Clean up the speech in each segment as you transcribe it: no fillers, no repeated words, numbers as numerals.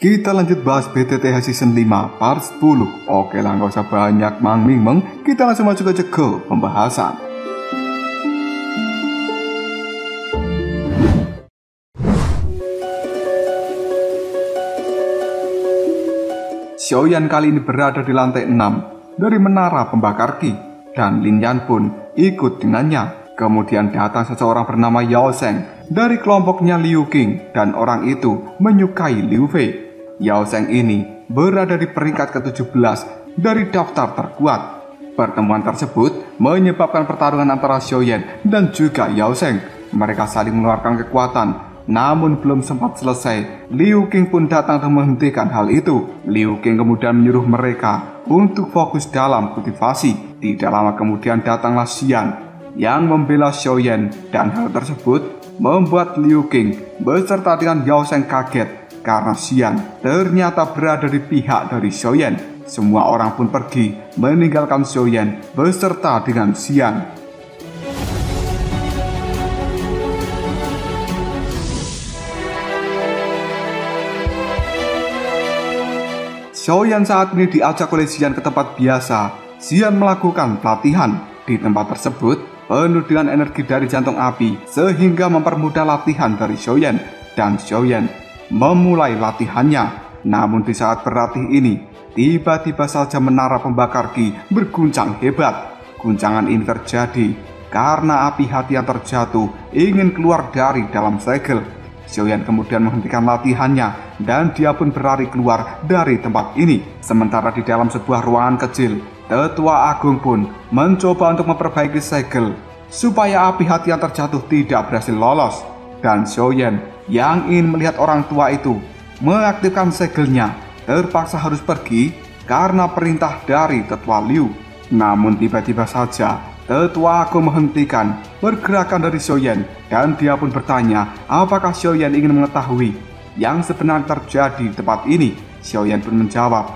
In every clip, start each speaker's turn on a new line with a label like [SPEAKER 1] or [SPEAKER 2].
[SPEAKER 1] Kita lanjut bahas BTTH Season 5 Part 10. Oke lah, gak usah banyak meng, kita langsung masuk aja ke pembahasan. Xiaoyan kali ini berada di lantai 6 dari menara pembakar Qi, dan Lin Yan pun ikut dengannya. Kemudian datang seseorang bernama Yao Zheng dari kelompoknya Liu Qing, dan orang itu menyukai Liu Fei. Yao Zheng ini berada di peringkat ke-17 dari daftar terkuat. Pertemuan tersebut menyebabkan pertarungan antara Xiaoyan dan juga Yao Zheng. Mereka saling mengeluarkan kekuatan, namun belum sempat selesai, Liu Qing pun datang dan menghentikan hal itu. Liu Qing kemudian menyuruh mereka untuk fokus dalam kultivasi. Tidak lama kemudian datanglah Xian yang membela Xiaoyan, dan hal tersebut membuat Liu Qing beserta dengan Yao Zheng kaget karena Xian ternyata berada di pihak dari Xiaoyan. Semua orang pun pergi meninggalkan Xiaoyan beserta dengan Xian. Xiaoyan saat ini diajak oleh Xian ke tempat biasa. Xian melakukan pelatihan. Di tempat tersebut penuh dengan energi dari jantung api sehingga mempermudah latihan dari Xiaoyan, dan Xiaoyan memulai latihannya. Namun di saat berlatih ini, tiba-tiba saja menara pembakar Qi berguncang hebat. Guncangan ini terjadi karena api hati yang terjatuh ingin keluar dari dalam segel. Xiaoyan kemudian menghentikan latihannya dan dia pun berlari keluar dari tempat ini. Sementara di dalam sebuah ruangan kecil, Tetua Agung pun mencoba untuk memperbaiki segel supaya api hati yang terjatuh tidak berhasil lolos. Dan Xiaoyan yang ingin melihat orang tua itu mengaktifkan segelnya terpaksa harus pergi karena perintah dari Tetua Liu. Namun tiba-tiba saja Tetua Agung menghentikan pergerakan dari Xiaoyan, dan dia pun bertanya apakah Xiaoyan ingin mengetahui yang sebenarnya terjadi di tempat ini. Xiaoyan pun menjawab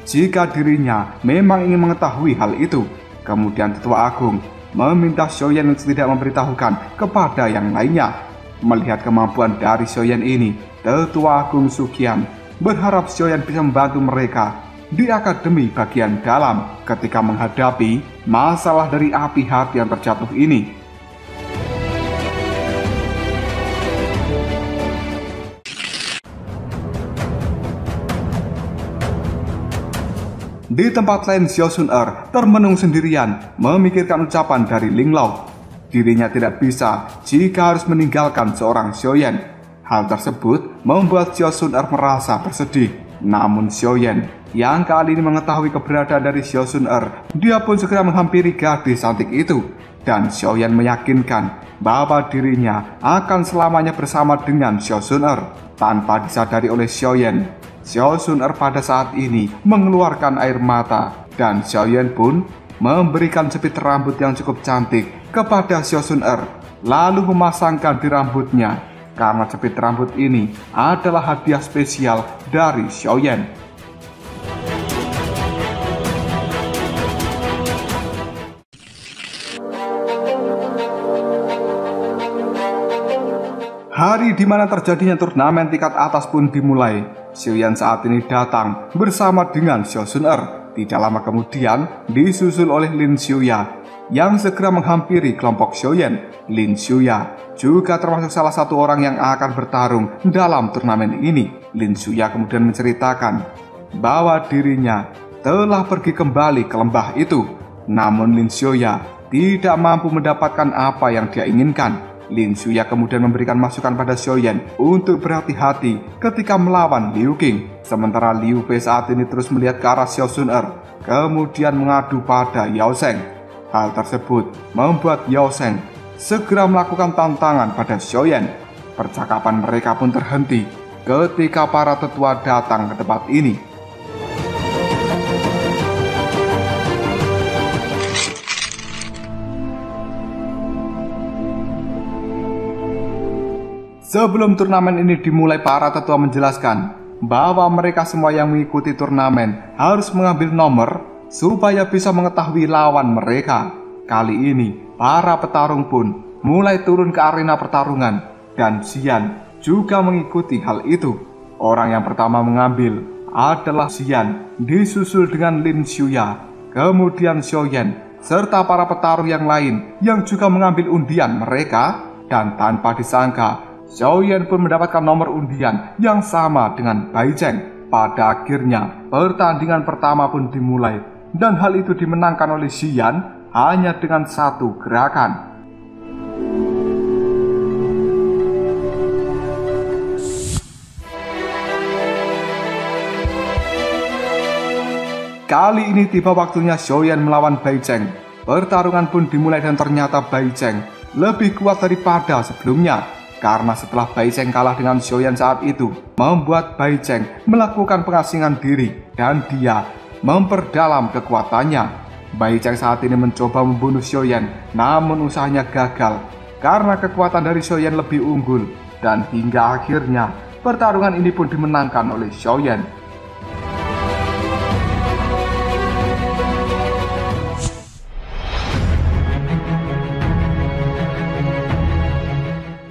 [SPEAKER 1] jika dirinya memang ingin mengetahui hal itu. Kemudian Tetua Agung meminta Xiaoyan untuk tidak memberitahukan kepada yang lainnya. Melihat kemampuan dari Xiaoyan ini, Tetua Agung Suqian berharap Xiaoyan bisa membantu mereka di akademi bagian dalam ketika menghadapi masalah dari api hati yang terjatuh ini. Di tempat lain, Xiao Sun-er termenung sendirian memikirkan ucapan dari Ling Lao. Dirinya tidak bisa jika harus meninggalkan seorang Xiaoyan. Hal tersebut membuat Xiao Sun-er merasa bersedih. Namun Xiaoyan yang kali ini mengetahui keberadaan dari Xiao Sun-er, dia pun segera menghampiri gadis cantik itu. Dan Xiaoyan meyakinkan bahwa dirinya akan selamanya bersama dengan Xiao Sun-er. Tanpa disadari oleh Xiaoyan, Xiao Sun-er pada saat ini mengeluarkan air mata, dan Xiaoyan pun memberikan jepit rambut yang cukup cantik kepada Xiao Sun-er, lalu memasangkan di rambutnya, karena jepit rambut ini adalah hadiah spesial dari Xiaoyan. Hari di mana terjadinya turnamen tingkat atas pun dimulai. Xiaoyan saat ini datang bersama dengan Xiao Sun-er. Tidak lama kemudian disusul oleh Lin Xiuya yang segera menghampiri kelompok Xiaoyan. Lin Xiuya juga termasuk salah satu orang yang akan bertarung dalam turnamen ini. Lin Xiuya kemudian menceritakan bahwa dirinya telah pergi kembali ke lembah itu. Namun Lin Xiuya tidak mampu mendapatkan apa yang dia inginkan. Lin Xiuya kemudian memberikan masukan pada Xiaoyan untuk berhati-hati ketika melawan Liu Qing. Sementara Liu Fei saat ini terus melihat ke arah Xiao Sun-er, kemudian mengadu pada Yao Zheng. Hal tersebut membuat Yao Zheng segera melakukan tantangan pada Xiaoyan. Percakapan mereka pun terhenti ketika para tetua datang ke tempat ini. Sebelum turnamen ini dimulai, para tetua menjelaskan bahwa mereka semua yang mengikuti turnamen harus mengambil nomor supaya bisa mengetahui lawan mereka. Kali ini, para petarung pun mulai turun ke arena pertarungan, dan Xian juga mengikuti hal itu. Orang yang pertama mengambil adalah Xian, disusul dengan Lin Xuya, kemudian Xiaoyan, serta para petarung yang lain yang juga mengambil undian mereka. Dan tanpa disangka, Xiaoyan pun mendapatkan nomor undian yang sama dengan Bai Cheng. Pada akhirnya, pertandingan pertama pun dimulai, dan hal itu dimenangkan oleh Xian hanya dengan satu gerakan. Kali ini tiba waktunya Xiaoyan melawan Bai Cheng. Pertarungan pun dimulai dan ternyata Bai Cheng lebih kuat daripada sebelumnya. Karena setelah Bai Cheng kalah dengan Xiaoyan saat itu, membuat Bai Cheng melakukan pengasingan diri dan dia memperdalam kekuatannya. Bai Cheng saat ini mencoba membunuh Xiaoyan, namun usahanya gagal karena kekuatan dari Xiaoyan lebih unggul. Dan hingga akhirnya pertarungan ini pun dimenangkan oleh Xiaoyan.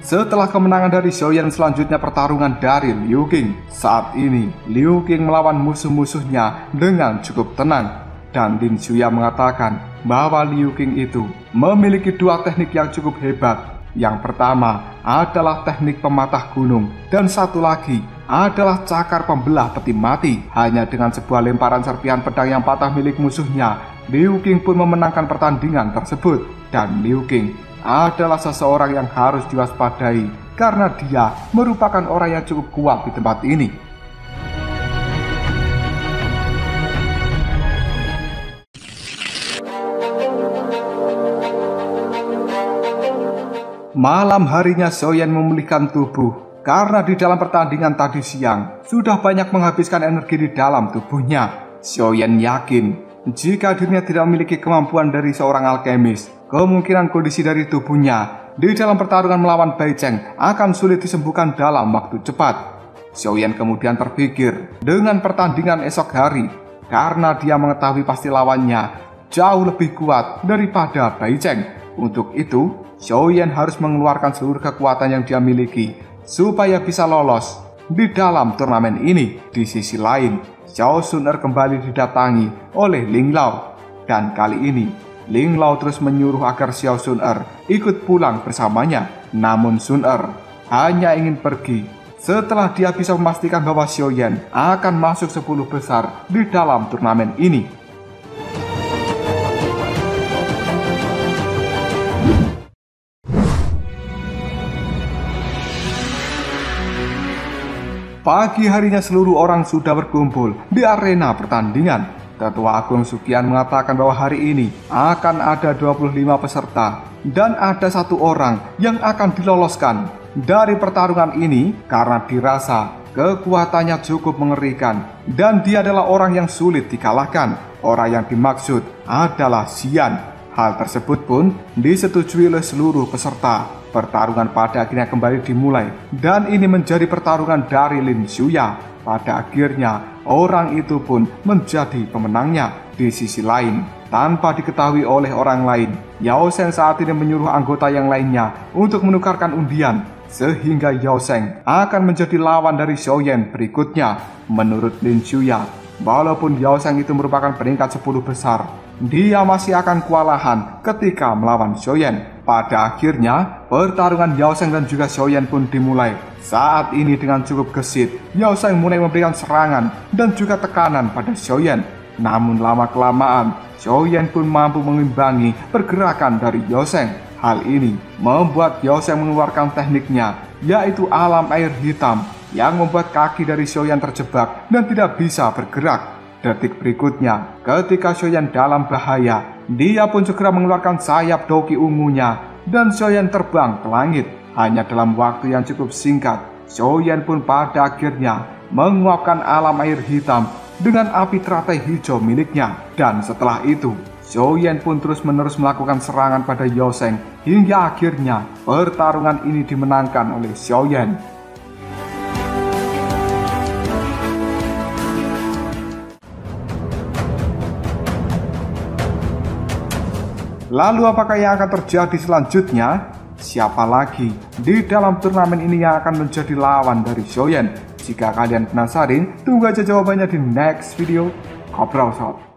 [SPEAKER 1] Setelah kemenangan dari Xiaoyan, selanjutnya pertarungan dari Liu Qing. Saat ini, Liu Qing melawan musuh-musuhnya dengan cukup tenang. Dan Lin Xuya mengatakan bahwa Liu Qing itu memiliki dua teknik yang cukup hebat. Yang pertama adalah teknik pematah gunung, dan satu lagi adalah cakar pembelah peti mati. Hanya dengan sebuah lemparan serpihan pedang yang patah milik musuhnya, Liu Qing pun memenangkan pertandingan tersebut. Dan Liu Qing adalah seseorang yang harus diwaspadai karena dia merupakan orang yang cukup kuat di tempat ini. Malam harinya Xiaoyan memulihkan tubuh karena di dalam pertandingan tadi siang sudah banyak menghabiskan energi di dalam tubuhnya. Xiaoyan yakin jika dirinya tidak memiliki kemampuan dari seorang alkemis, kemungkinan kondisi dari tubuhnya di dalam pertarungan melawan Bai Cheng akan sulit disembuhkan dalam waktu cepat. Xiaoyan kemudian terpikir dengan pertandingan esok hari, karena dia mengetahui pasti lawannya jauh lebih kuat daripada Bai Cheng. Untuk itu, Xiaoyan harus mengeluarkan seluruh kekuatan yang dia miliki supaya bisa lolos di dalam turnamen ini. Di sisi lain, Xiao Sun-er kembali didatangi oleh Ling Lao, dan kali ini Ling Lao terus menyuruh agar Xiao Sun-er ikut pulang bersamanya. Namun Sun-er hanya ingin pergi setelah dia bisa memastikan bahwa Xiaoyan akan masuk 10 besar di dalam turnamen ini. Pagi harinya seluruh orang sudah berkumpul di arena pertandingan. Tetua Agung Sugian mengatakan bahwa hari ini akan ada 25 peserta dan ada satu orang yang akan diloloskan dari pertarungan ini karena dirasa kekuatannya cukup mengerikan dan dia adalah orang yang sulit dikalahkan. Orang yang dimaksud adalah Xian. Hal tersebut pun disetujui oleh seluruh peserta. Pertarungan pada akhirnya kembali dimulai dan ini menjadi pertarungan dari Lin Xuya. Pada akhirnya orang itu pun menjadi pemenangnya. Di sisi lain, tanpa diketahui oleh orang lain, Yao Sheng saat ini menyuruh anggota yang lainnya untuk menukarkan undian sehingga Yao Sheng akan menjadi lawan dari Xiaoyan berikutnya. Menurut Lin Xuya, walaupun Yao Sheng itu merupakan peringkat 10 besar, dia masih akan kewalahan ketika melawan Xiaoyan. Pada akhirnya, pertarungan Yao Sheng dan juga Xiaoyan pun dimulai. Saat ini dengan cukup gesit, Yao Sheng mulai memberikan serangan dan juga tekanan pada Xiaoyan. Namun lama-kelamaan, Xiaoyan pun mampu mengimbangi pergerakan dari Yao Sheng. Hal ini membuat Yao Sheng mengeluarkan tekniknya, yaitu alam air hitam, yang membuat kaki dari Xiaoyan terjebak dan tidak bisa bergerak. Detik berikutnya, ketika Xiaoyan dalam bahaya, dia pun segera mengeluarkan sayap doki ungunya dan Xiaoyan terbang ke langit. Hanya dalam waktu yang cukup singkat, Xiaoyan pun pada akhirnya menguapkan alam air hitam dengan api teratai hijau miliknya. Dan setelah itu, Xiaoyan pun terus-menerus melakukan serangan pada Yao Sheng hingga akhirnya pertarungan ini dimenangkan oleh Xiaoyan. Lalu apakah yang akan terjadi selanjutnya? Siapa lagi di dalam turnamen ini yang akan menjadi lawan dari Xiaoyan? Jika kalian penasaran, tunggu aja jawabannya di next video. Ngobrol Shot.